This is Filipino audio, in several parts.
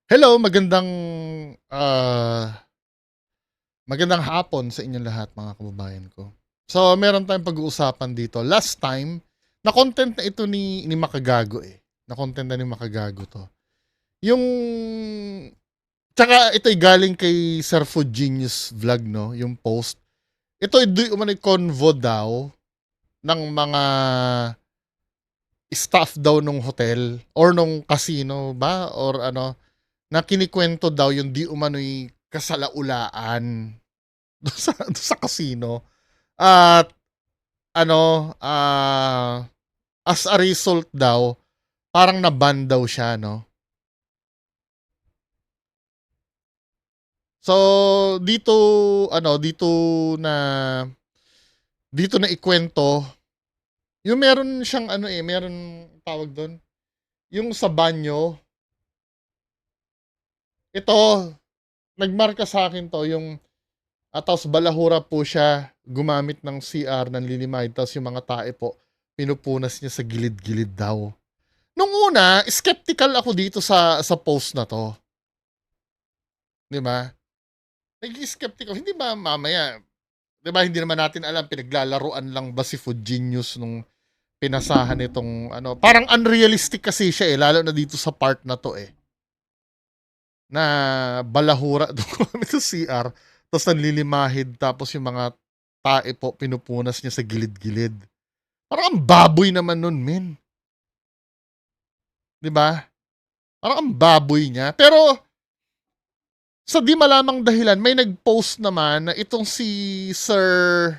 Hello, magandang hapon sa inyong lahat mga kababayan ko. So, meron tayong pag-uusapan dito. Last time, na-content na ito ni Makagago eh. Na-content na ni Makagago to. Yung, tsaka ito'y galing kay Sir Food Genius Vlog, no? Yung post. Ito'y umano'y convo daw ng mga staff daw nung hotel or nung casino ba? Or ano, na kinikwento daw yung di umano'y kasalaulaan doon sa casino. At ano, as a result daw, parang na-ban daw siya, no? So, dito, dito na, dito na ikwento, yung meron siyang meron tawag doon, yung sa banyo, ito, nagmarka sa akin to, yung, tapos balahura po siya, gumamit ng CR, ng lilimahid, tapos yung mga tae po, pinupunas niya sa gilid-gilid daw. Nung una, skeptical ako dito sa post na to. 'Di ba? Nag-skeptical, hindi ba mamaya, 'di ba hindi naman natin alam pinaglalaruan lang ba si Food Genius nung pinasahan itong ano, parang unrealistic kasi siya eh, lalo na dito sa part na to eh. Na balahura doon sa CR, tapos nanlilimahid, tapos yung mga tae po pinupunas niya sa gilid-gilid. Parang ang baboy naman nun, men. 'Di ba? Parang ang baboy niya. Pero sa di malamang dahilan, may nag-post naman na itong si Sir...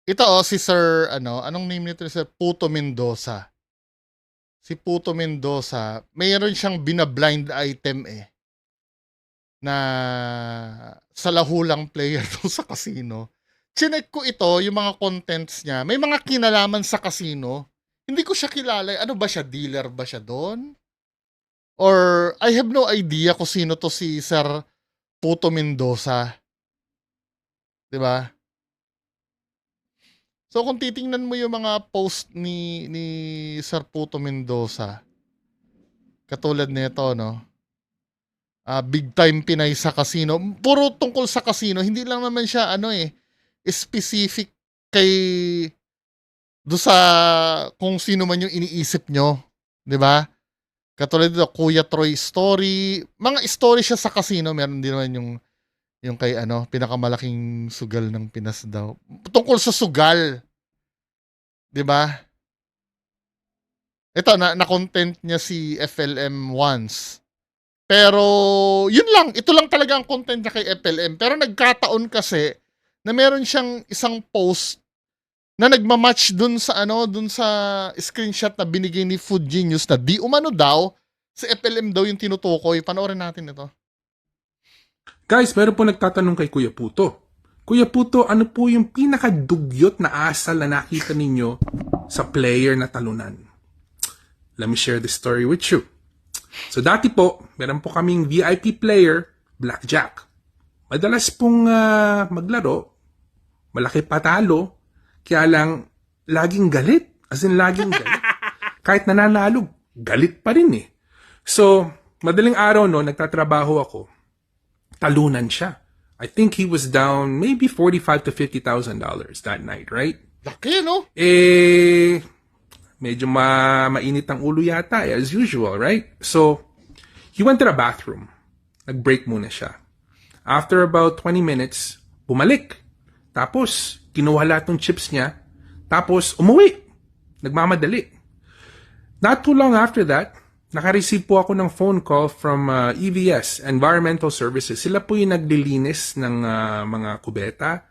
Ito si Sir, anong name nito? Sir Puto Mendoza. Si Puto Mendoza, mayroon siyang bina-blind item eh, na sa lahulang player doon sa casino. Chinek ko ito, yung mga contents niya. May mga kinalaman sa casino. Hindi ko siya kilala. Ano ba siya? Dealer ba siya doon? Or I have no idea kung sino to si Sir Puto Mendoza. 'Di ba? So kung titingnan mo yung mga post ni Sir Puto Mendoza, katulad nito, no? Big time Pinay sa casino. Puro tungkol sa casino, hindi lang naman siya specific kay do sa kung sino man yung iniisip nyo, 'di ba? Katulad dito, Kuya Troy story, mga story siya sa casino, meron din naman yung kay pinakamalaking sugal ng Pinas daw. Tungkol sa sugal, 'di ba? Ito na content niya si FLM once. Pero yun lang, ito lang talaga ang content niya kay FLM. Pero nagkataon kasi na meron siyang isang post na nagma-match dun sa screenshot na binigay ni Food Genius na di umano daw si FLM daw yung tinutukoy. Panoorin natin ito. Guys, meron po nagtatanong kay Kuya Puto. Kuya Puto, ano po yung pinakadugyot na asal na nakita ninyo sa player na talunan? Let me share this story with you. So dati po, meron po kaming VIP player, Blackjack. Madalas pong maglaro, malaki patalo, kaya lang laging galit. As in, laging galit. Kahit nananalo, galit pa rin eh. So, madaling araw no, nagtatrabaho ako. Talunan siya. I think he was down maybe $45,000 to $50,000 that night, right? Laki, no? Medyo mainit ang ulo yata, as usual, right? So, he went to the bathroom. Nag-break muna siya. After about 20 minutes, bumalik. Tapos, kinuha lahat ng chips niya. Tapos, umuwi. Nagmamadali. Not too long after that, naka-receive po ako ng phone call from EVS, Environmental Services. Sila po yung naglilinis ng mga kubeta,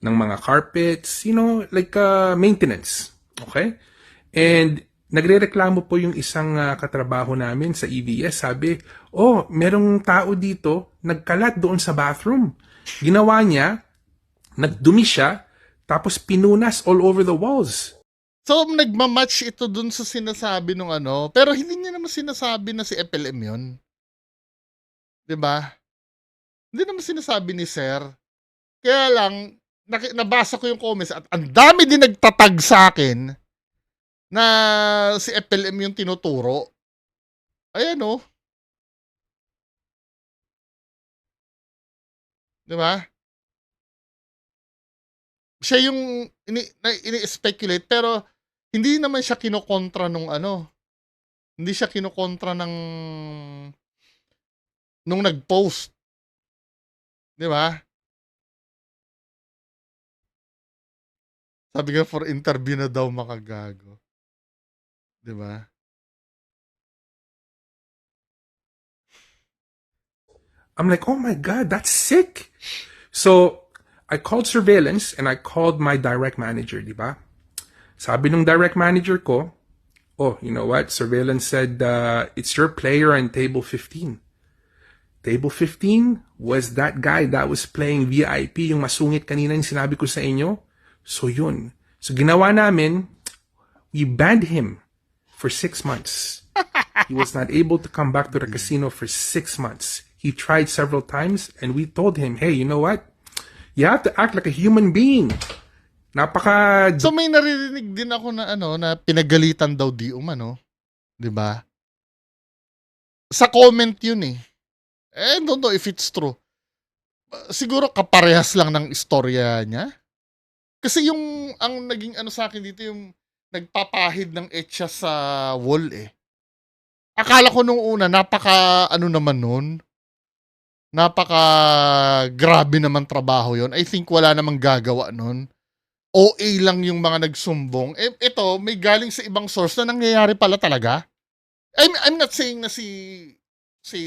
ng mga carpets, like maintenance. Okay? And nagrereklamo po yung isang katrabaho namin sa EVS. Sabi, merong tao dito, nagkalat doon sa bathroom. Ginawa niya, nagdumi siya, tapos pinunas all over the walls. So, nagmamatch ito dun sa sinasabi nung pero hindi niya naman sinasabi na si FLM yun. 'Di ba? Hindi naman sinasabi ni Sir. Kaya lang, nabasa ko yung comments at ang dami din nagtatag sa akin na si FLM yung tinuturo. Ayan 'Di ba? Siya yung ini-speculate pero hindi naman siya kinokontra nung ano, hindi siya kinokontra nung nag-post, 'di ba? Sabi nga for interview na daw makagago, 'di ba? I'm like, oh my God, that's sick. So, I called surveillance and I called my direct manager, di ba? Sabi nung direct manager ko, oh, you know what? Surveillance said, it's your player on table 15. Table 15 was that guy that was playing VIP, yung masungit kanina yung sinabi ko sa inyo. So yun. So ginawa namin, we banned him for 6 months. He was not able to come back to the casino for 6 months. He tried several times and we told him, hey, you know what? You have to act like a human being. Napaka... So may naririnig din ako na ano na pinagalitan daw di umano, 'di ba? Sa comment 'yun eh. I don't know if it's true. Siguro kaparehas lang ng istorya niya. Kasi yung ang naging ano sa akin dito yung nagpapahid ng etsa sa wall eh. Akala ko nung una napaka ano naman nun. Napaka grabe naman trabaho 'yon. I think wala namang gagawa nun. OA lang yung mga nagsumbong. Eh, ito, may galing sa ibang source na nangyayari pala talaga. I'm not saying na si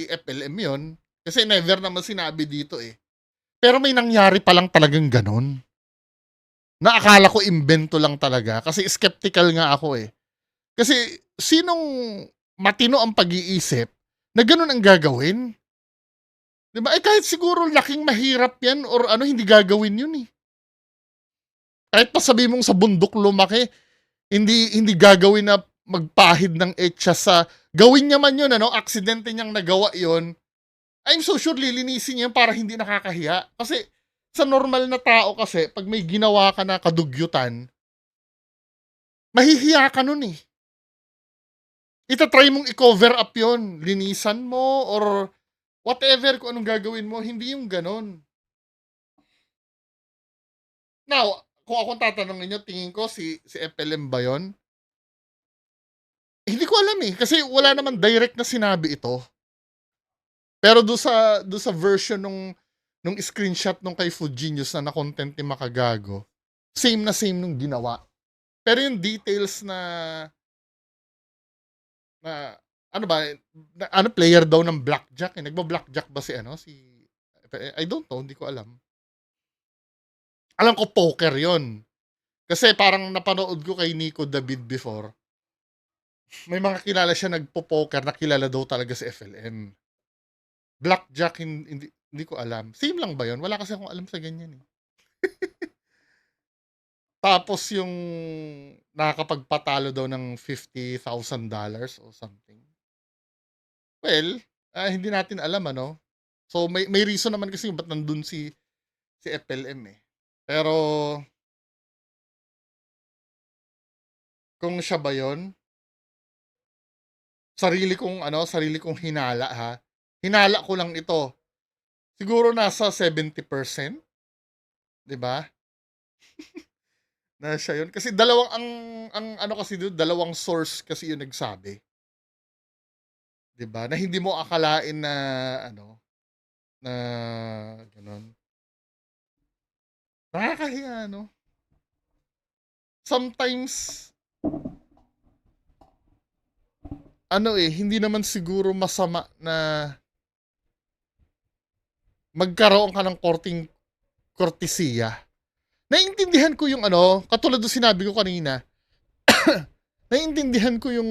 FLM yon kasi never naman sinabi dito eh. Pero may nangyari palang talagang ganon. Na akala ko imbento lang talaga kasi skeptical nga ako eh. Kasi sinong matino ang pag-iisip na ganon ang gagawin? Diba? Eh kahit siguro laking mahirap yan or ano, hindi gagawin yun eh. Kahit pa sabi mong sa bundok lumaki, hindi gagawin na magpahid ng etsa sa gawin niya man yun, ano, aksidente niyang nagawa yon. I'm so sure lilinisin niya para hindi nakakahiya. Kasi sa normal na tao kasi, pag may ginawa ka na kadugyutan, mahihiya ka nun eh. Itatry mong i-cover up yon, linisan mo or whatever kung anong gagawin mo, hindi yung ganon. Now, kung akong tatanungin nyo, tingin ko si FLM ba yun? Hindi ko alam eh, kasi wala naman direct na sinabi ito. Pero do sa version nung screenshot nung kay Food Genius na na-content ni Makagago, same na same nung ginawa. Pero yung details na ano ba, ano player daw ng blackjack, eh. Nagba-blackjack ba si I don't know, hindi ko alam. Alam ko poker yon. Kasi parang napanood ko kay Nico David before. May mga kilala siya nagpo-poker na kilala daw talaga sa FLM. Blackjack, hindi ko alam. Same lang ba yon? Wala kasi akong alam sa ganyan eh. Tapos yung nakakapagpatalo daw ng $50,000 o something. Well, hindi natin alam ano. So may reason naman kasi ba't nandun si FLM eh. Pero kung siya ba yon, sarili kong hinala ha. Hinala ko lang ito. Siguro nasa 70%, 'di ba? Na siya 'yun kasi dalawang ang ano kasi doon, dalawang source kasi 'yung nagsabi. 'Di ba? Na hindi mo akalain na na gano'n. Nakakahiya no. Sometimes hindi naman siguro masama na magkaroon ka ng kortesiya. Naiintindihan ko yung katulad ng sinabi ko kanina, naiintindihan ko yung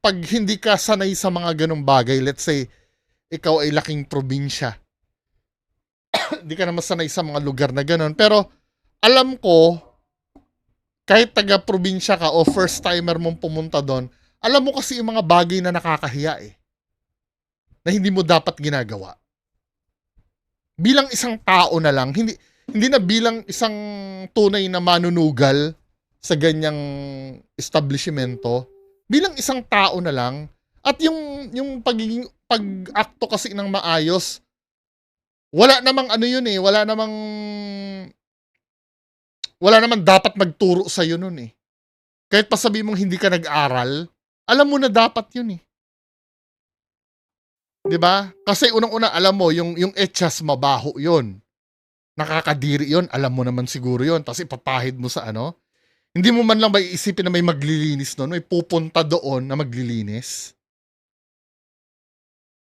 pag hindi ka sanay sa mga ganong bagay, let's say, ikaw ay laking probinsya. Hindi ka naman sanay sa mga lugar na ganon. Pero, alam ko, kahit taga-probinsya ka o first timer mong pumunta doon, alam mo kasi yung mga bagay na nakakahiya eh. Na hindi mo dapat ginagawa. Bilang isang tao na lang, hindi na bilang isang tunay na manunugal sa ganyang establishmento, bilang isang tao na lang, at yung pag-akto kasi ng maayos, Wala namang ano yun eh, wala namang dapat magturo sa'yo nun eh. Kahit pa sabihin mong hindi ka nag-aral, alam mo na dapat yun eh. 'Di ba? Kasi unang-una alam mo yung etsas mabaho yun. Nakakadiri yun, alam mo naman siguro yun. Tapos ipapahid mo sa ano. Hindi mo man lang maiisipin na may maglilinis nun, may pupunta doon na maglilinis.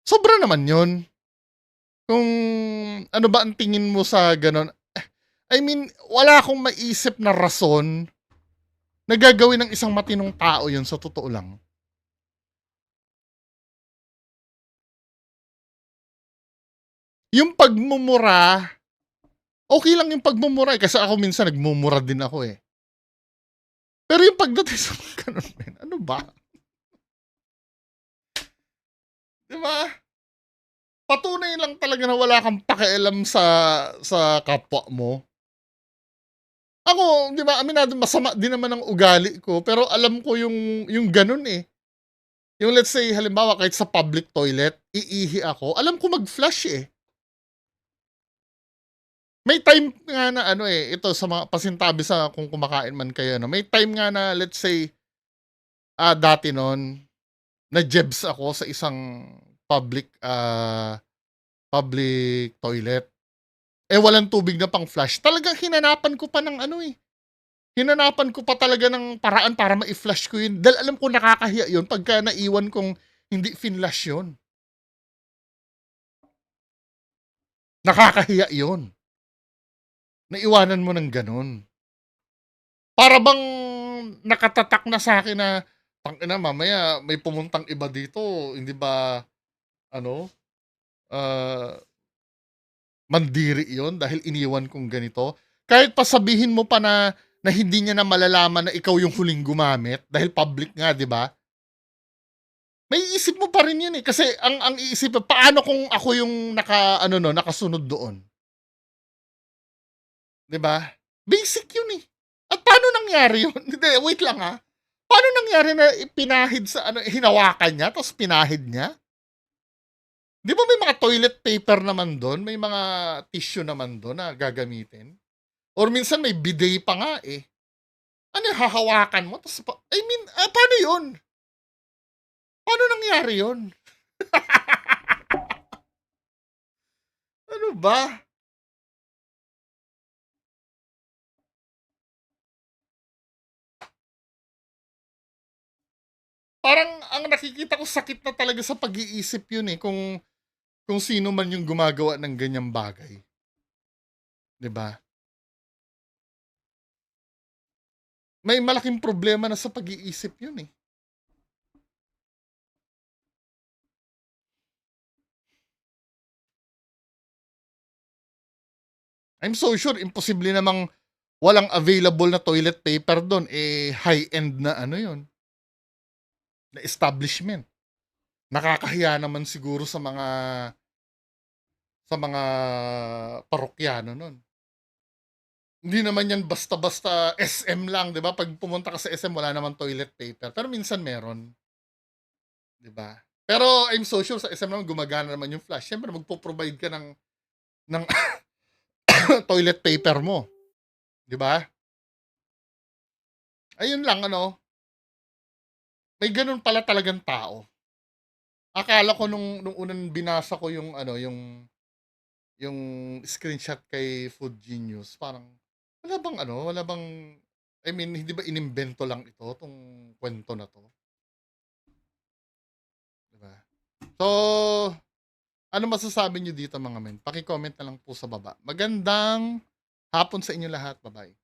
Sobra naman yun. Kung ano ba ang tingin mo sa ganon? I mean, wala akong maisip na rason na gagawin ng isang matinong tao yun sa totoo lang. Yung pagmumura, okay lang yung pagmumura eh. Kasi ako minsan nagmumura din ako eh. Pero yung pagdating sa mga ganun, men, ano ba? Diba? Patunay lang talaga na wala kang pakialam sa kapwa mo. Ako, di ba, aminado, masama din naman ang ugali ko. Pero alam ko yung ganun eh. Yung let's say, halimbawa, kahit sa public toilet, iihi ako, alam ko mag-flush eh. May time nga na ano eh, ito sa mga pasintabi sa kung kumakain man kayo, no? May time nga na, let's say, dati noon, na-jebs ako sa isang public toilet. Eh, walang tubig na pang flush. Talagang hinanapan ko pa ng ano eh. Hinanapan ko pa talaga ng paraan para ma-flush ko yun. Dahil alam ko nakakahiya yun pagka naiwan kong hindi finlash yun. Nakakahiya yun. Naiwanan mo ng ganun. Para bang nakatatak na sa akin na tangina mamaya may pumuntang iba dito, hindi ba ano, mandiri yon dahil iniwan kong ganito. Kahit pa sabihin mo pa na hindi niya na malalaman na ikaw yung huling gumamit dahil public nga, 'di ba? May isip mo pa rin 'yun eh kasi ang iisip paano kung ako yung nakasunod doon, 'di ba? Basic 'yun eh. At paano nangyari 'yun? Hindi, wait lang ha. Paano nangyari na pinahid sa hinawakan niya tapos pinahid niya? Di ba may mga toilet paper naman doon? May mga tissue naman doon na gagamitin? Or minsan may bidet pa nga eh. Ano yung hahawakan mo? Tapos, I mean, paano yun? Paano nangyari yun? Ano ba? Parang ang nakikita ko sakit na talaga sa pag-iisip yun eh. Kung sino man yung gumagawa ng ganyang bagay. 'Di ba? May malaking problema na sa pag-iisip yun eh. I'm so sure, imposible namang walang available na toilet paper doon. Eh, high-end na ano yun. Na establishment. Nakakahiya naman siguro sa mga parokyano nun. Hindi naman yan basta-basta SM lang, 'di ba? Pag pumunta ka sa SM wala naman toilet paper, pero minsan meron, 'di ba? Pero I'm so sure sa SM naman gumagana naman yung flush. Siyempre magpo-provide ka ng toilet paper mo, 'di ba? Ayun lang ano, may ganun pala talagang tao. Akala ko nung unang binasa ko yung screenshot kay Food Genius, parang wala bang, I mean, hindi ba inimbento lang ito, tong kwento na to? Diba? So, ano masasabi nyo dito mga men? Paki-comment na lang po sa baba. Magandang hapon sa inyo lahat. Bye-bye.